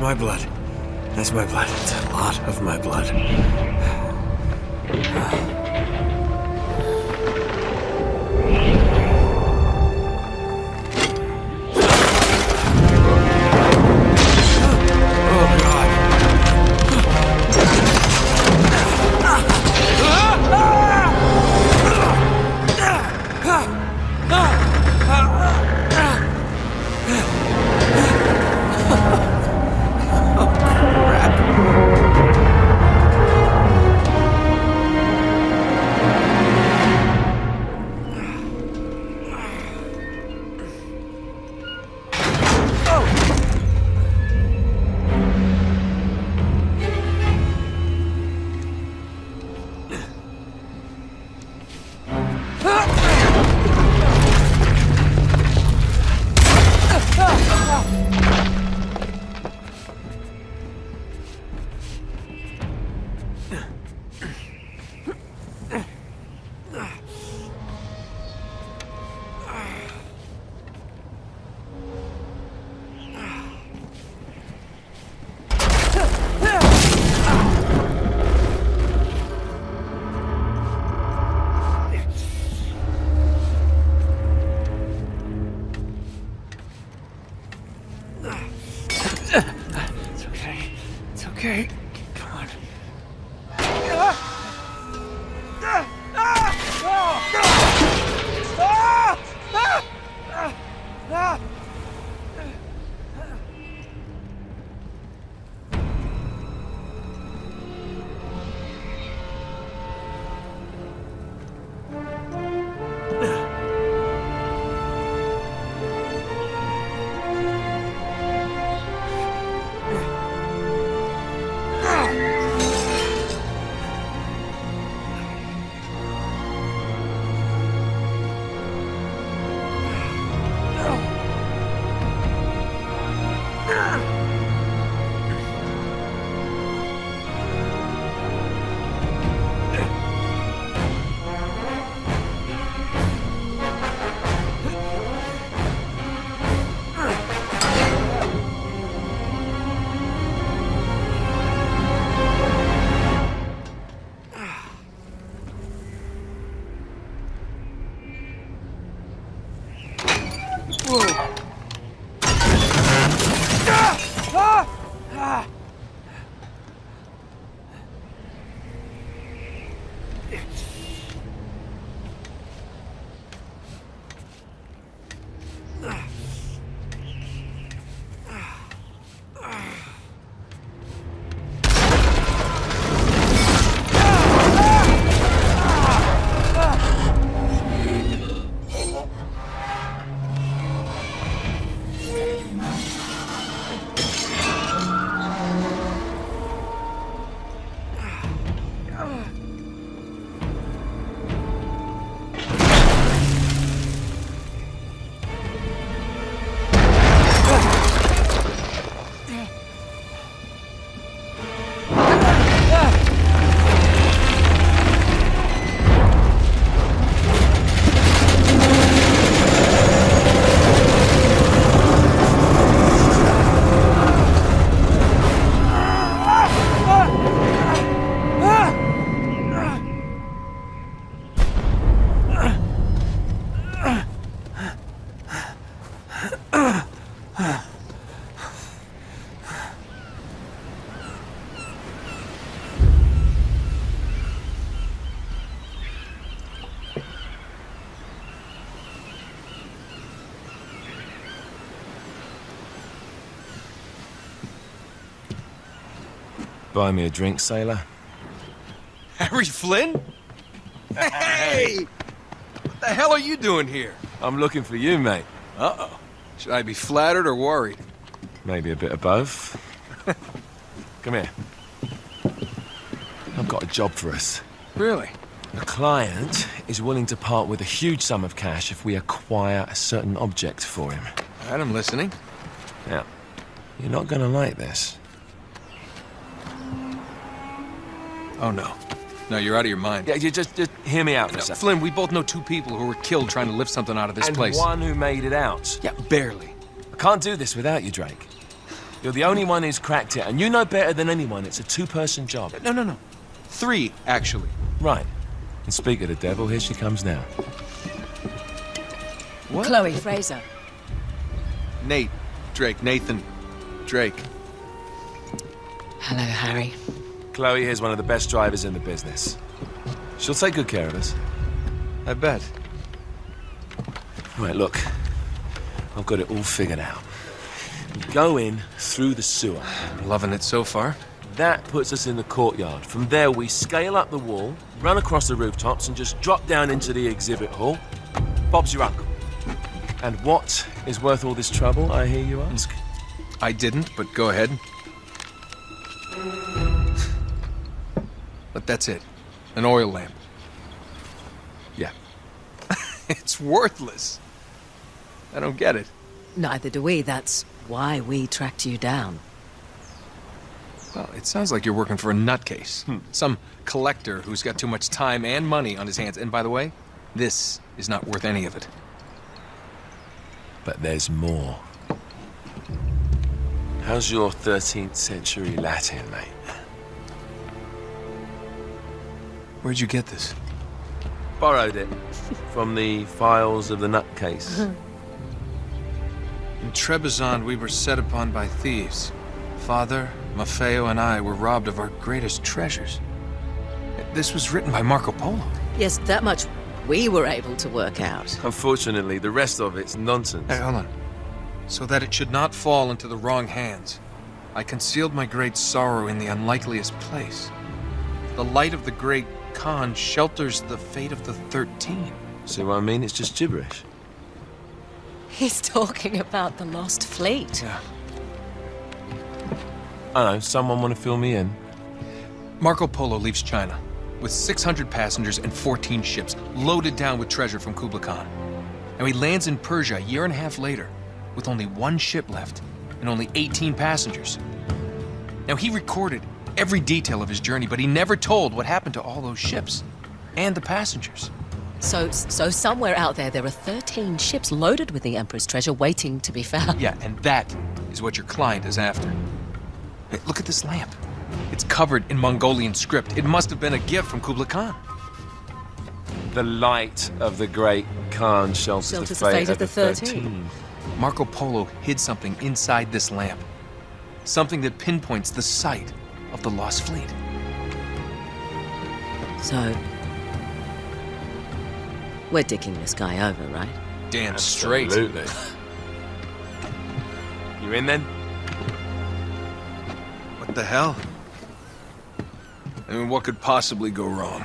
my blood. That's my blood. It's a lot of my blood. Okay, come on. Buy me a drink, sailor? Harry Flynn? Hey! What the hell are you doing here? I'm looking for you, mate. Uh-oh. Should I be flattered or worried? Maybe a bit of both. Come here. I've got a job for us. Really? The client is willing to part with a huge sum of cash if we acquire a certain object for him. All right, I'm listening. Now, you're not gonna like this. Oh, no. No, you're out of your mind. Yeah, you just hear me out for a No, second. Flynn, we both know two people who were killed trying to lift something out of this place. And one who made it out. Yeah, barely. I can't do this without you, Drake. You're the only one who's cracked it, and you know better than anyone it's a two-person job. No. 3, actually. Right. And speak of the devil, here she comes now. What? Chloe Fraser. Nate. Drake. Nathan. Drake. Hello, Harry. Chloe here's one of the best drivers in the business. She'll take good care of us. I bet. Right, look. I've got it all figured out. We go in through the sewer. I'm loving it so far. That puts us in the courtyard. From there, we scale up the wall, run across the rooftops, and just drop down into the exhibit hall. Bob's your uncle. And what is worth all this trouble, I hear you ask? I didn't, but go ahead. But that's it. An oil lamp. Yeah. It's worthless. I don't get it. Neither do we. That's why we tracked you down. Well, it sounds like you're working for a nutcase. Some collector who's got too much time and money on his hands. And by the way, this is not worth any of it. But there's more. How's your 13th century Latin, mate? Where'd you get this? Borrowed it from the files of the nutcase. In Trebizond, we were set upon by thieves. Father, Maffeo, and I were robbed of our greatest treasures. This was written by Marco Polo. Yes, that much we were able to work out. Unfortunately, the rest of it's nonsense. Hey, hold on. So that it should not fall into the wrong hands, I concealed my great sorrow in the unlikeliest place. The light of the great Khan shelters the fate of the 13. See what I mean? It's just gibberish. He's talking about the Lost Fleet. Yeah. I know, someone want to fill me in? Marco Polo leaves China with 600 passengers and 14 ships loaded down with treasure from Kublai Khan. And he lands in Persia a year and a half later with only 1 ship left and only 18 passengers. Now, he recorded every detail of his journey, but he never told what happened to all those ships and the passengers. So somewhere out there are 13 ships loaded with the Emperor's treasure waiting to be found. Yeah, and that is what your client is after. Hey, look at this lamp. It's covered in Mongolian script. It must have been a gift from Kublai Khan. The light of the great Khan shelters the fate of the 13. Marco Polo hid something inside this lamp. Something that pinpoints the site of the Lost Fleet. So, we're dicking this guy over, right? Damn straight. Absolutely. You in then? What the hell? I mean, what could possibly go wrong?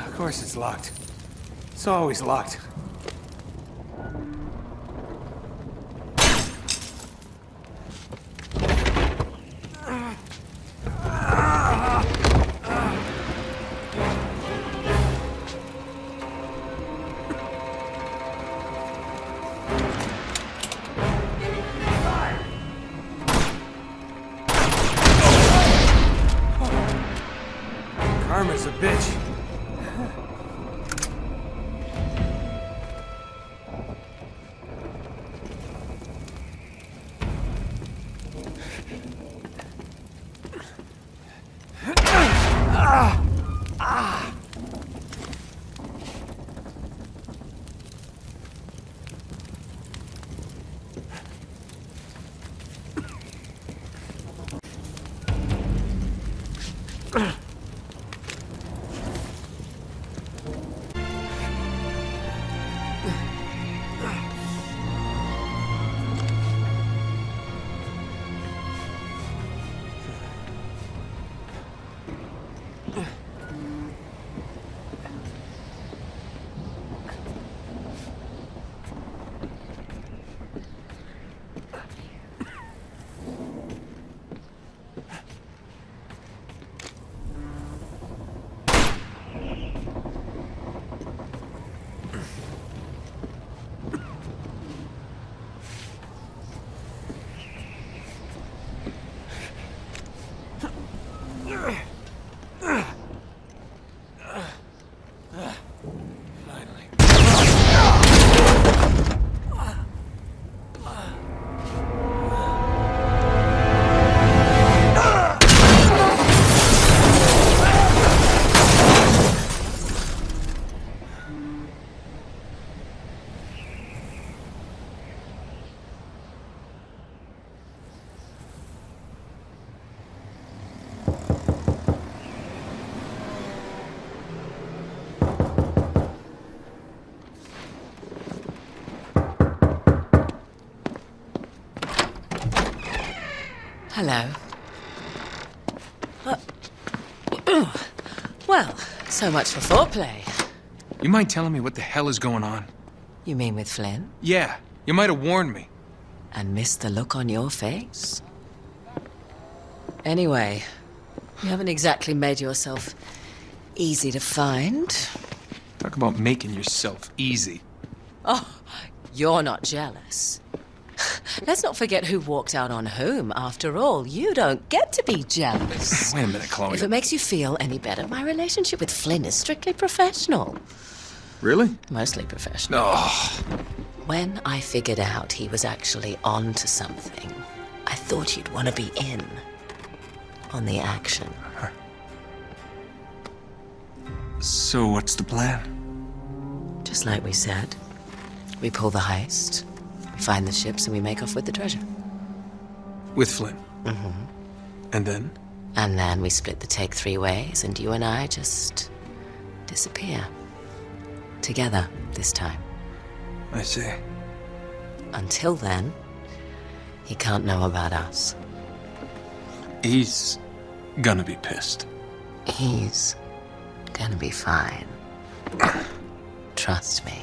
Of course it's locked. It's always locked. Karma's a bitch. Hello. Well, so much for foreplay. You mind telling me what the hell is going on? You mean with Flynn? Yeah, you might have warned me. And missed the look on your face? Anyway, you haven't exactly made yourself easy to find. Talk about making yourself easy. Oh, you're not jealous. Let's not forget who walked out on whom. After all, you don't get to be jealous. Wait a minute, Chloe. If it makes you feel any better, my relationship with Flynn is strictly professional. Really? Mostly professional. Oh. When I figured out he was actually on to something, I thought you'd want to be in on the action. So what's the plan? Just like we said, we pull the heist, we find the ships, and we make off with the treasure. With Flynn? Mm-hmm. And then? And then we split the take 3 ways, and you and I just disappear. Together, this time. I see. Until then, he can't know about us. He's gonna be pissed. He's gonna be fine. Trust me.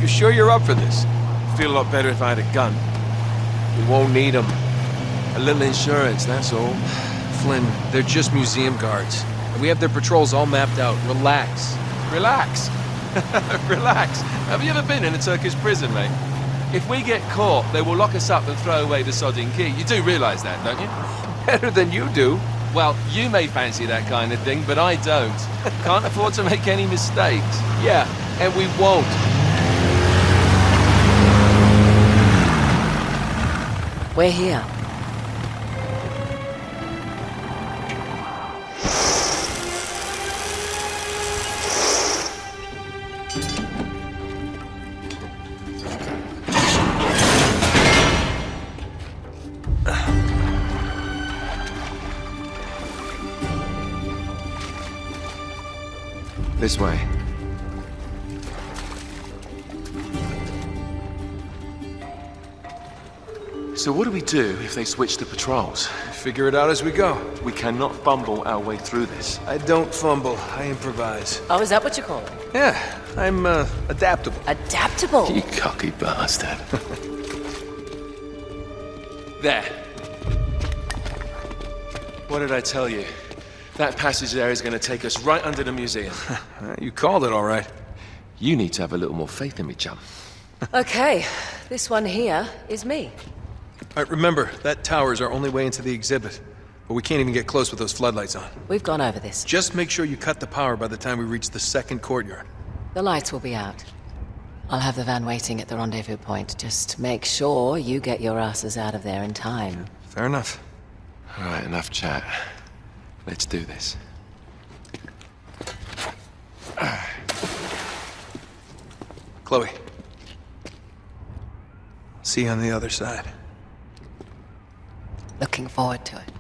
sure you're up for this? Feel a lot better if I had a gun. We won't need them. A little insurance, that's all. Flynn, they're just museum guards. And we have their patrols all mapped out. Relax. Relax. Relax. Have you ever been in a Turkish prison, mate? If we get caught, they will lock us up and throw away the sodding key. You do realise that, don't you? Better than you do. Well, you may fancy that kind of thing, but I don't. Can't afford to make any mistakes. Yeah, and we won't. We're here. This way. So what do we do if they switch the patrols? Figure it out as we go. We cannot fumble our way through this. I don't fumble, I improvise. Oh, is that what you call it? Yeah, I'm, adaptable. Adaptable. You cocky bastard. There. What did I tell you? That passage there is going to take us right under the museum. You called it all right. You need to have a little more faith in me, chum. Okay, this one here is me. All right, remember, that tower is our only way into the exhibit. But we can't even get close with those floodlights on. We've gone over this. Just make sure you cut the power by the time we reach the second courtyard. The lights will be out. I'll have the van waiting at the rendezvous point. Just make sure you get your asses out of there in time. Fair enough. All right, enough chat. Let's do this. Chloe. See you on the other side. Looking forward to it.